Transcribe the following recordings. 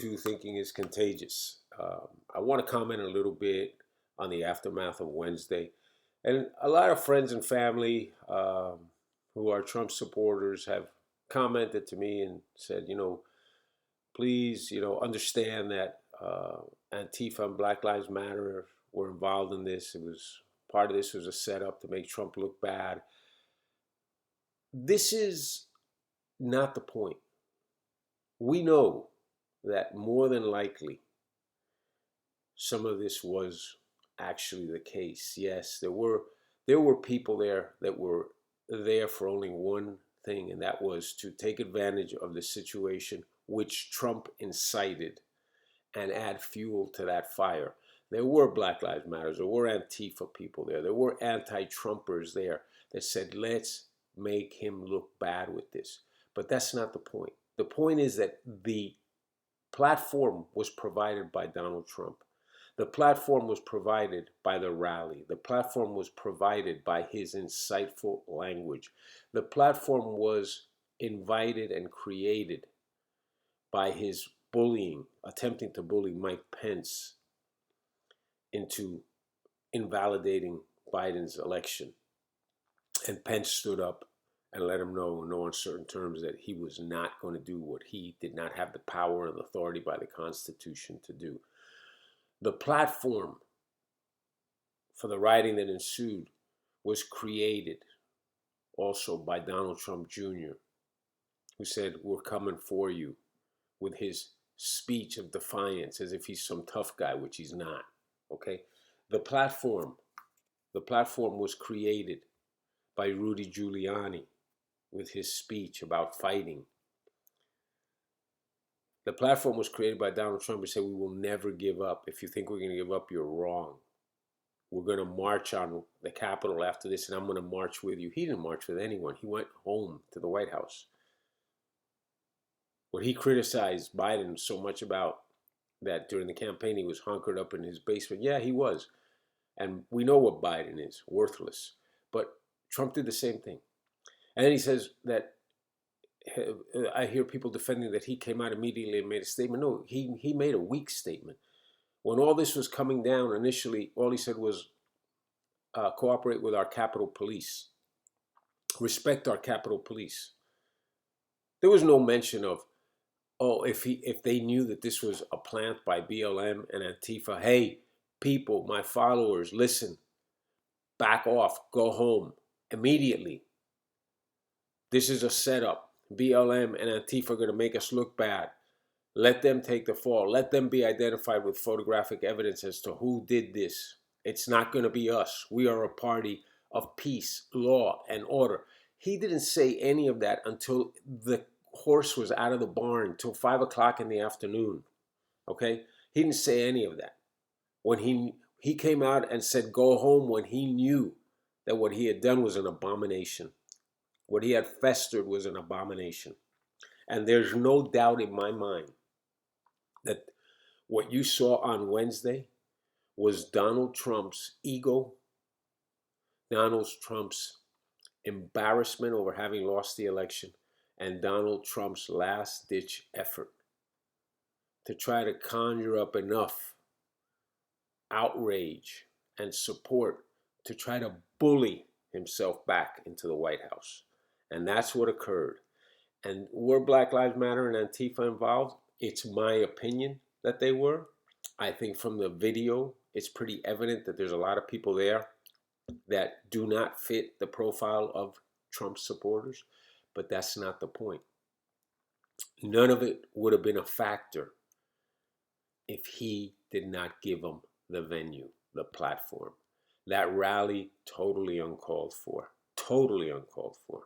to thinking is contagious. I want to comment a little bit on the aftermath of Wednesday. And a lot of friends and family who are Trump supporters have commented to me and said, please, understand that Antifa and Black Lives Matter were involved in this. It was part of this was a setup to make Trump look bad. This is not the point. We know that more than likely some of this was actually the case. Yes, there were people there that were there for only one thing, and that was to take advantage of the situation which Trump incited and add fuel to that fire. There were Black Lives Matters, there were Antifa people there were anti-Trumpers there that said, let's make him look bad with this. But that's not the point. The point is that the platform was provided by Donald Trump. The platform was provided by the rally. The platform was provided by his insightful language. The platform was invited and created by his bullying, attempting to bully Mike Pence into invalidating Biden's election. And Pence stood up and let him know in no uncertain terms that he was not going to do what he did not have the power and authority by the Constitution to do. The platform for the rioting that ensued was created also by Donald Trump Jr., who said, we're coming for you, with his speech of defiance as if he's some tough guy, which he's not. Okay? The platform was created by Rudy Giuliani with his speech about fighting. The platform was created by Donald Trump, who said, we will never give up. If you think we're going to give up, you're wrong. We're going to march on the Capitol after this, and I'm going to march with you. He didn't march with anyone. He went home to the White House. What he criticized Biden so much about, that during the campaign he was hunkered up in his basement. Yeah, he was. And we know what Biden is, worthless. But Trump did the same thing. And then he says that, I hear people defending that he came out immediately and made a statement. No, he made a weak statement. When all this was coming down initially, all he said was, cooperate with our Capitol Police. Respect our Capitol Police. There was no mention of, if they knew that this was a plant by BLM and Antifa, hey, people, my followers, listen, back off, go home immediately. This is a setup. BLM and Antifa are going to make us look bad. Let them take the fall. Let them be identified with photographic evidence as to who did this. It's not going to be us. We are a party of peace, law, and order. He didn't say any of that until the horse was out of the barn, till 5 o'clock in the afternoon. Okay? He didn't say any of that. When he came out and said go home, when he knew that what he had done was an abomination. What he had festered was an abomination. And there's no doubt in my mind that what you saw on Wednesday was Donald Trump's ego, Donald Trump's embarrassment over having lost the election, and Donald Trump's last-ditch effort to try to conjure up enough outrage and support to try to bully himself back into the White House. And that's what occurred. And were Black Lives Matter and Antifa involved? It's my opinion that they were. I think from the video, it's pretty evident that there's a lot of people there that do not fit the profile of Trump's supporters. But that's not the point. None of it would have been a factor if he did not give them the venue, the platform. That rally, totally uncalled for. Totally uncalled for.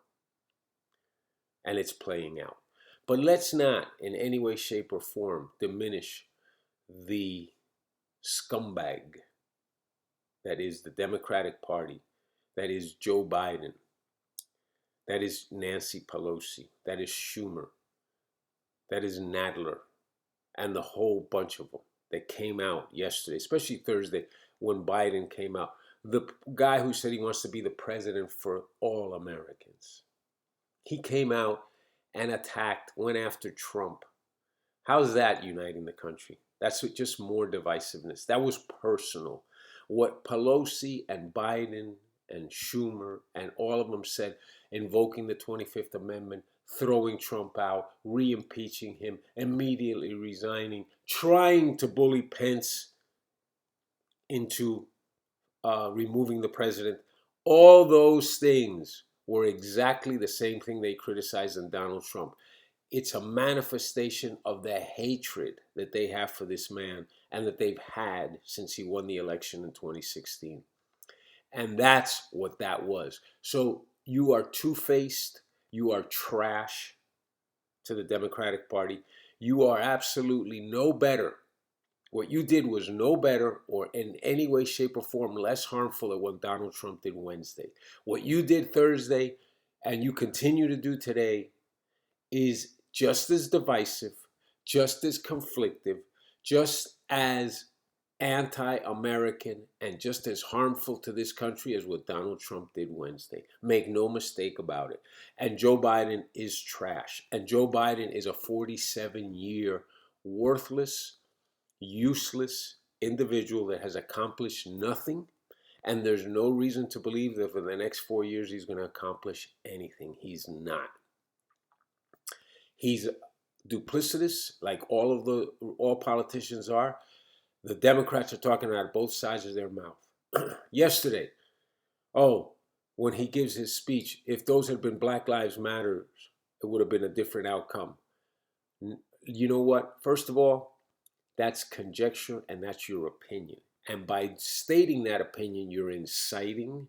And it's playing out. But let's not in any way, shape, or form diminish the scumbag that is the Democratic Party, that is Joe Biden, that is Nancy Pelosi, that is Schumer, that is Nadler, and the whole bunch of them that came out yesterday, especially Thursday when Biden came out. The guy who said he wants to be the president for all Americans. He came out and attacked, went after Trump How's that uniting the country? That's just more divisiveness. That was personal. What Pelosi and Biden and Schumer and all of them said, invoking the 25th Amendment, throwing Trump out, re-impeaching him, immediately resigning, trying to bully Pence into removing the president, all those things were exactly the same thing they criticized in Donald Trump. It's a manifestation of the hatred that they have for this man and that they've had since he won the election in 2016. And that's what that was. So you are two-faced. You are trash to the Democratic Party. You are absolutely no better. What you did was no better or in any way, shape, or form less harmful than what Donald Trump did Wednesday. What you did Thursday and you continue to do today is just as divisive, just as conflictive, just as anti-American, and just as harmful to this country as what Donald Trump did Wednesday. Make no mistake about it. And Joe Biden is trash. And Joe Biden is a 47-year worthless, useless individual that has accomplished nothing. And there's no reason to believe that for the next 4 years he's going to accomplish anything. He's not. He's duplicitous, like all politicians are. The Democrats are talking out of both sides of their mouth. Yesterday, when he gives his speech, if those had been Black Lives Matter, it would have been a different outcome. You know what? First of all, that's conjecture and that's your opinion. And by stating that opinion, you're inciting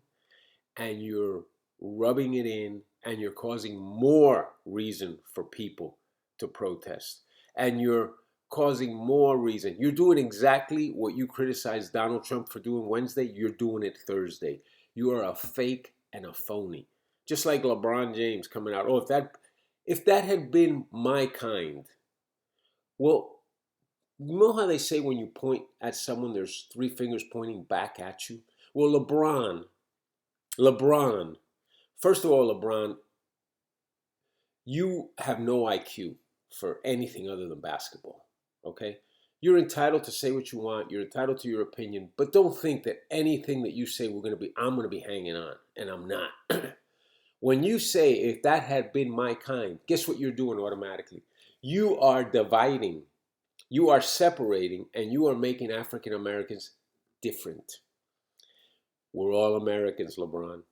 and you're rubbing it in and you're causing more reason for people to protest. And you're causing more reason. You're doing exactly what you criticized Donald Trump for doing Wednesday. You're doing it Thursday. You are a fake and a phony. Just like LeBron James coming out. Oh, if that had been my kind. Well, you know how they say when you point at someone, there's three fingers pointing back at you? Well, LeBron, first of all, LeBron, you have no IQ for anything other than basketball, okay? You're entitled to say what you want. You're entitled to your opinion, but don't think that anything that you say I'm going to be hanging on, and I'm not. When you say, if that had been my kind, guess what you're doing automatically? You are dividing. You are separating, and you are making African Americans different. We're all Americans, LeBron.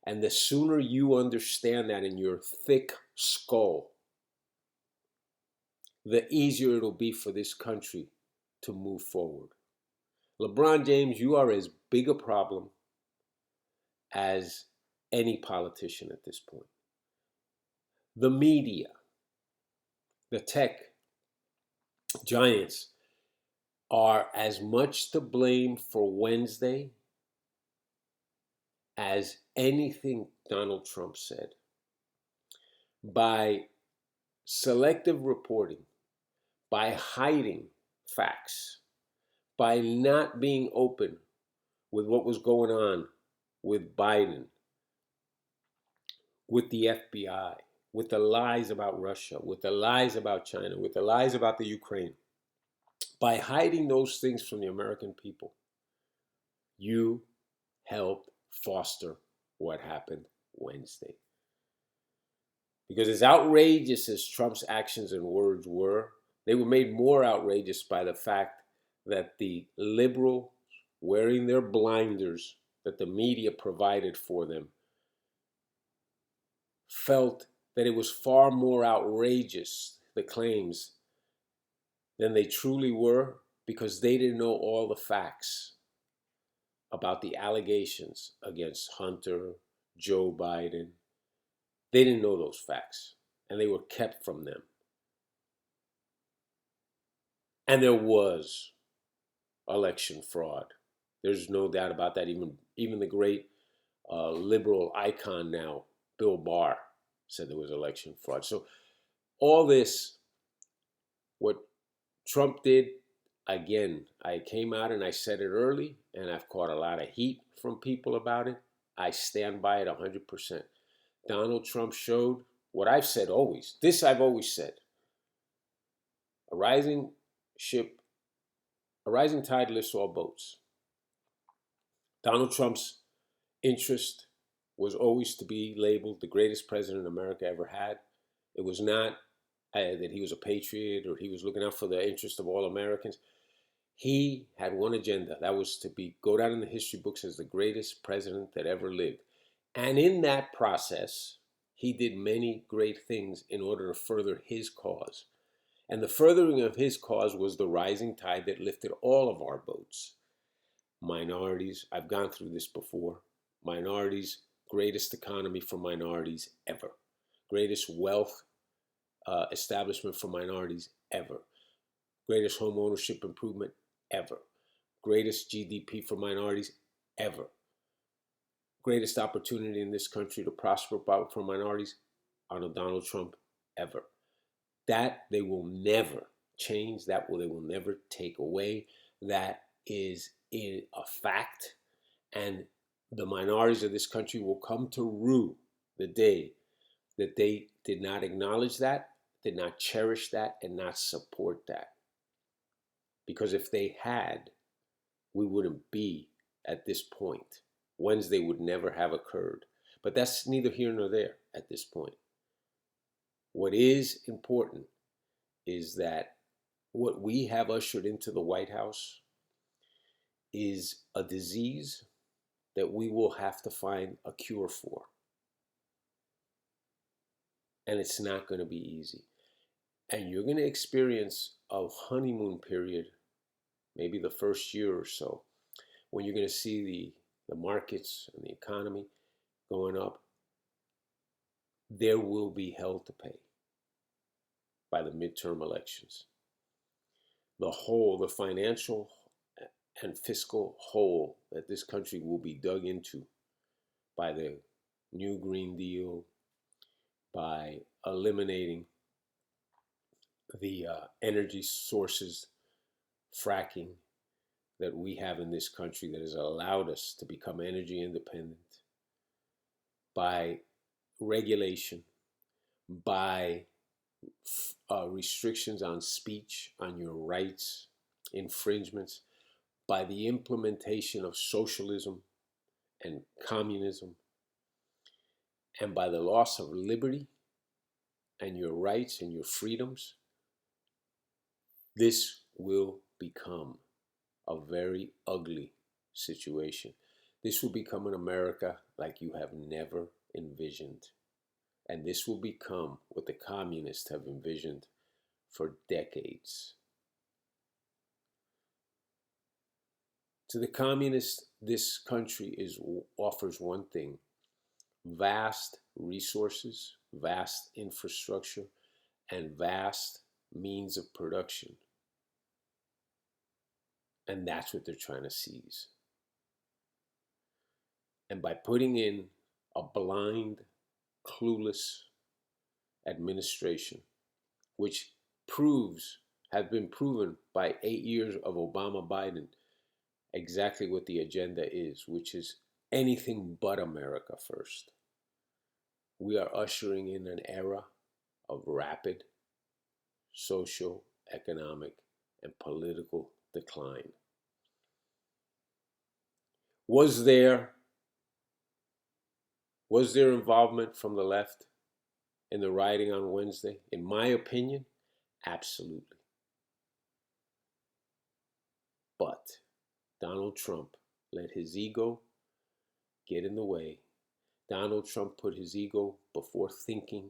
And the sooner you understand that in your thick skull, the easier it'll be for this country to move forward. LeBron James, you are as big a problem as any politician at this point. The media, the tech giants are as much to blame for Wednesday as anything Donald Trump said. By selective reporting, by hiding facts, by not being open with what was going on with Biden, with the FBI, with the lies about Russia, with the lies about China, with the lies about the Ukraine, by hiding those things from the American people, you helped foster what happened Wednesday. Because as outrageous as Trump's actions and words were, they were made more outrageous by the fact that the liberals wearing their blinders that the media provided for them felt that it was far more outrageous, the claims, than they truly were, because they didn't know all the facts about the allegations against Hunter, Joe Biden. They didn't know those facts, and they were kept from them. And there was election fraud. There's no doubt about that. Even the great liberal icon now, Bill Barr, said there was election fraud. So all this, what Trump did, again, I came out and I said it early, and I've caught a lot of heat from people about it. I stand by it 100%. Donald Trump showed what I've said always. This I've always said. A rising ship, a rising tide lifts all boats. Donald Trump's interest was always to be labeled the greatest president America ever had. It was not that he was a patriot or he was looking out for the interest of all Americans. He had one agenda. That was to go down in the history books as the greatest president that ever lived. And in that process, he did many great things in order to further his cause. And the furthering of his cause was the rising tide that lifted all of our boats. Minorities, I've gone through this before. Minorities, greatest economy for minorities ever. Greatest wealth establishment for minorities ever. Greatest home ownership improvement ever. Greatest GDP for minorities ever. Greatest opportunity in this country to prosper for minorities under Donald Trump ever. That they will never change. They will never take away. That is a fact. And the minorities of this country will come to rue the day that they did not acknowledge that, did not cherish that, and not support that. Because if they had, we wouldn't be at this point. Wednesday would never have occurred. But that's neither here nor there at this point. What is important is that what we have ushered into the White House is a disease that we will have to find a cure for. And it's not going to be easy. And you're going to experience a honeymoon period, maybe the first year or so, when you're going to see the markets and the economy going up. There will be hell to pay by the midterm elections. The financial and fiscal hole that this country will be dug into by the new Green Deal, by eliminating the energy sources, fracking, that we have in this country that has allowed us to become energy independent, by regulation, by restrictions on speech, on your rights, infringements, by the implementation of socialism and communism, and by the loss of liberty and your rights and your freedoms. This will become a very ugly situation. This will become an America like you have never envisioned. And this will become what the communists have envisioned for decades. To the communists, this country offers one thing: vast resources, vast infrastructure, and vast means of production. And that's what they're trying to seize. And by putting in a blind, clueless administration, which have been proven by 8 years of Obama-Biden exactly what the agenda is, which is anything but America first. We are ushering in an era of rapid social, economic, and political decline. Was there involvement from the left in the rioting on Wednesday? In my opinion, absolutely. But Donald Trump let his ego get in the way. Donald Trump put his ego before thinking.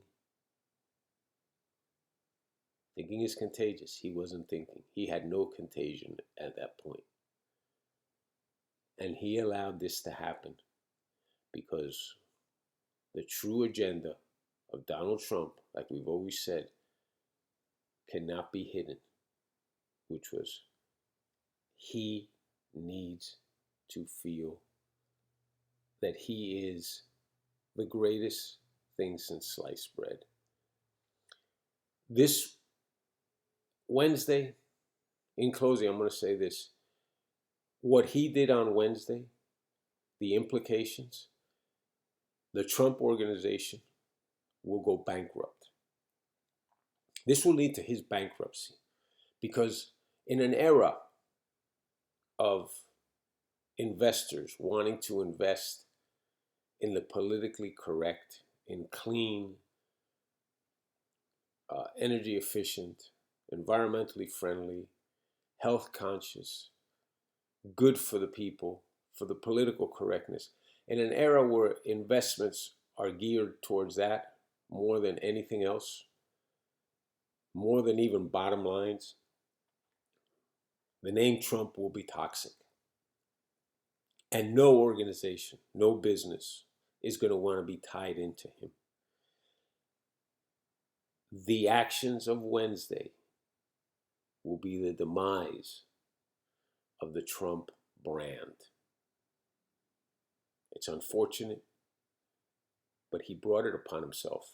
Thinking is contagious. He wasn't thinking. He had no contagion at that point. And he allowed this to happen because the true agenda of Donald Trump, like we've always said, cannot be hidden, which was he needs to feel that he is the greatest thing since sliced bread. This Wednesday, in closing, I'm going to say this. What he did on Wednesday, the implications, the Trump organization will go bankrupt. This will lead to his bankruptcy. Because in an era of investors wanting to invest in the politically correct, in clean, energy efficient, environmentally friendly, health conscious, good for the people, for the political correctness, in an era where investments are geared towards that more than anything else, more than even bottom lines, the name Trump will be toxic. And no organization, no business is going to want to be tied into him. The actions of Wednesday will be the demise of the Trump brand. It's unfortunate, but he brought it upon himself.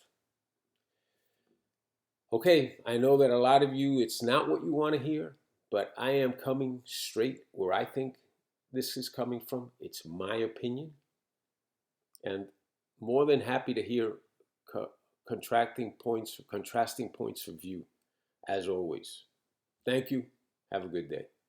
Okay, I know that a lot of you, it's not what you want to hear, but I am coming straight where I think this is coming from. It's my opinion. And more than happy to hear contrasting points of view, as always. Thank you. Have a good day.